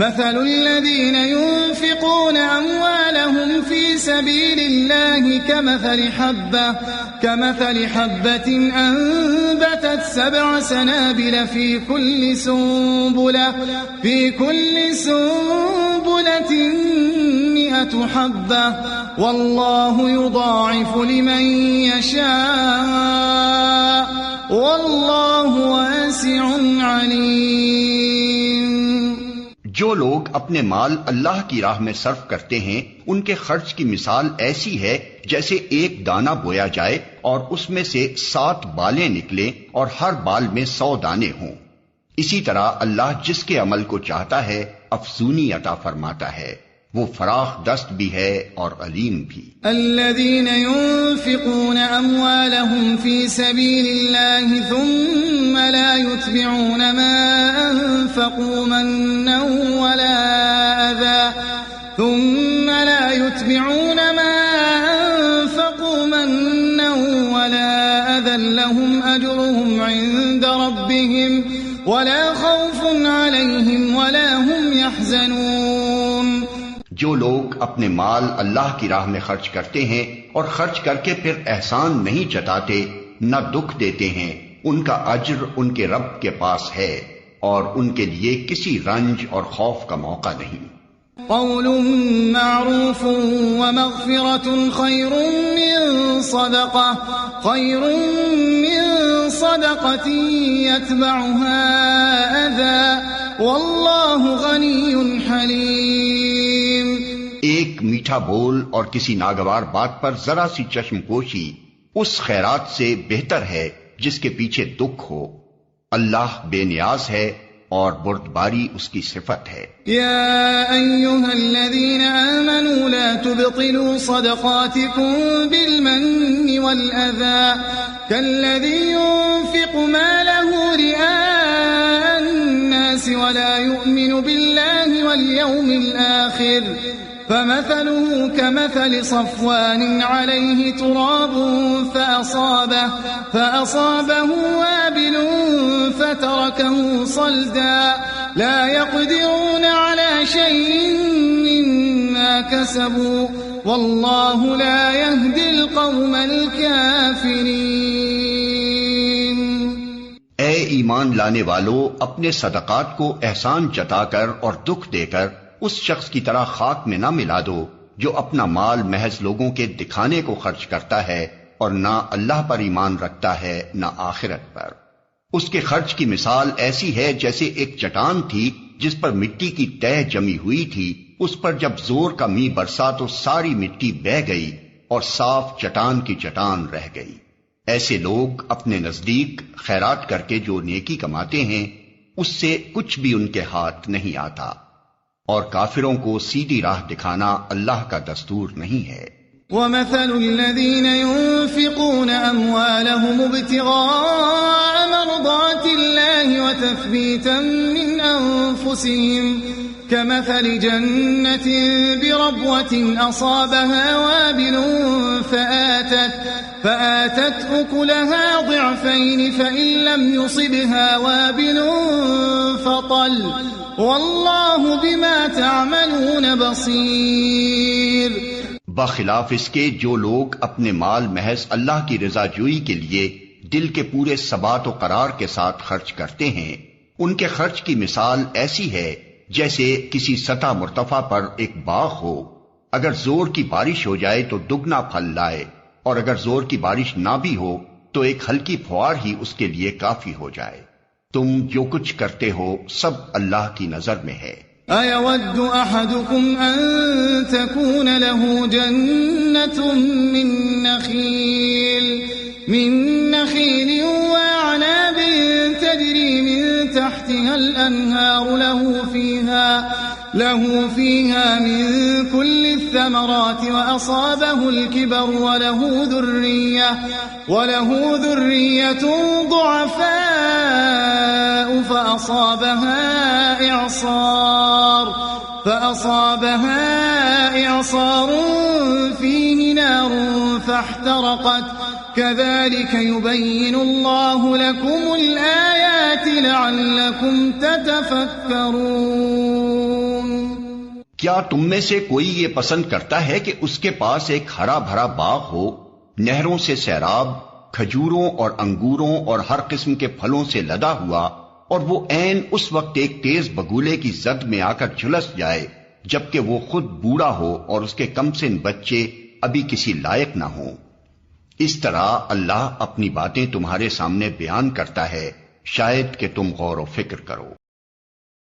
مثل الذين ينفقون أموالهم في سبيل الله كمثل حبة أنبتت 7 سنابل في كل سنبلة 100 حبة والله يضاعف لمن يشاء والله واسع عليم۔ جو لوگ اپنے مال اللہ کی راہ میں صرف کرتے ہیں ان کے خرچ کی مثال ایسی ہے جیسے ایک دانہ بویا جائے اور اس میں سے 7 بالیں نکلیں اور ہر بال میں 100 دانے ہوں۔ اسی طرح اللہ جس کے عمل کو چاہتا ہے افزونی عطا فرماتا ہے، وہ فراخ دست بھی ہے اور علیم بھی۔ الذين ينفقون أموالهم في سبيل الله ثم لا يتبعون ما أنفقوا منا ولا أذى لهم أجرهم عند ربهم ولا خوف عليهم ولا هم يحزنون۔ جو لوگ اپنے مال اللہ کی راہ میں خرچ کرتے ہیں اور خرچ کر کے پھر احسان نہیں جتاتے، نہ دکھ دیتے ہیں، ان کا اجر ان کے رب کے پاس ہے اور ان کے لیے کسی رنج اور خوف کا موقع نہیں۔ قول معروف ومغفرة خير من صدقة يتبعها أذى والله غني حليم۔ ایک میٹھا بول اور کسی ناگوار بات پر ذرا سی چشم پوشی اس خیرات سے بہتر ہے جس کے پیچھے دکھ ہو۔ اللہ بے نیاز ہے اور بردباری اس کی صفت ہے۔ یا ایھا الذین آمنوا لا تبطلوا صدقاتکم بالمن والأذى كالذی ينفق ماله رئاء الناس ولا يؤمن بالله واليوم الآخر فمثله كمثل صفوان عليه تراب فأصابه وابل فتركه صلدا لا يقدرون على شيء مما كسبوا والله لا يهدي القوم الكافرين۔ اے ایمان لانے والو، اپنے صدقات کو احسان جتا کر اور دکھ دے کر اس شخص کی طرح خاک میں نہ ملا دو جو اپنا مال محض لوگوں کے دکھانے کو خرچ کرتا ہے اور نہ اللہ پر ایمان رکھتا ہے نہ آخرت پر۔ اس کے خرچ کی مثال ایسی ہے جیسے ایک چٹان تھی جس پر مٹی کی تہ جمی ہوئی تھی، اس پر جب زور کا می برسا تو ساری مٹی بہہ گئی اور صاف چٹان کی چٹان رہ گئی۔ ایسے لوگ اپنے نزدیک خیرات کر کے جو نیکی کماتے ہیں اس سے کچھ بھی ان کے ہاتھ نہیں آتا، اور کافروں کو سیدھی راہ دکھانا اللہ کا دستور نہیں ہے۔ وَمَثَلُ الَّذِينَ يُنفِقُونَ أَمْوَالَهُمُ ابْتِغَاءَ مَرْضَاتِ اللَّهِ وَتَثْبِيتًا مِّنْ أَنفُسِهِمْ كَمَثَلِ جَنَّةٍ بِرَبْوَةٍ أَصَابَهَا وَابِلٌ فَآتَتْ أُكُلَهَا ضِعْفَيْنِ فَإِن لَّمْ يُصِبْهَا وَابِلٌ فَطَلٌّ وَاللَّهُ بِمَا تَعْمَلُونَ بَصِيرٌ۔ بخلاف اس کے جو لوگ اپنے مال محض اللہ کی رضا جوئی کے لیے دل کے پورے ثبات و قرار کے ساتھ خرچ کرتے ہیں، ان کے خرچ کی مثال ایسی ہے جیسے کسی سطح مرتفع پر ایک باغ ہو، اگر زور کی بارش ہو جائے تو دگنا پھل لائے، اور اگر زور کی بارش نہ بھی ہو تو ایک ہلکی پھوار ہی اس کے لیے کافی ہو جائے۔ تم جو کچھ کرتے ہو سب اللہ کی نظر میں ہے۔ أَيَوَدُّ أَحَدُكُمْ أَن تَكُونَ لَهُ جَنَّةٌ مِّن نَّخِيلٍ وَأَعْنَابٍ تَجْرِي مِن تَحْتِهَا الْأَنْهَارُ له فيها من كل الثمرات وأصابه الكبر وله ذرية ضعفاء فأصابها إعصار فيه نار فاحترقت كذلك يبين الله لكم الآيات لعلكم تتفكرون۔ کیا تم میں سے کوئی یہ پسند کرتا ہے کہ اس کے پاس ایک ہرا بھرا باغ ہو، نہروں سے سیراب، کھجوروں اور انگوروں اور ہر قسم کے پھلوں سے لدا ہوا، اور وہ عین اس وقت ایک تیز بگولے کی زد میں آ کر جھلس جائے جبکہ وہ خود بوڑھا ہو اور اس کے کم سن بچے ابھی کسی لائق نہ ہوں؟ اس طرح اللہ اپنی باتیں تمہارے سامنے بیان کرتا ہے، شاید کہ تم غور و فکر کرو۔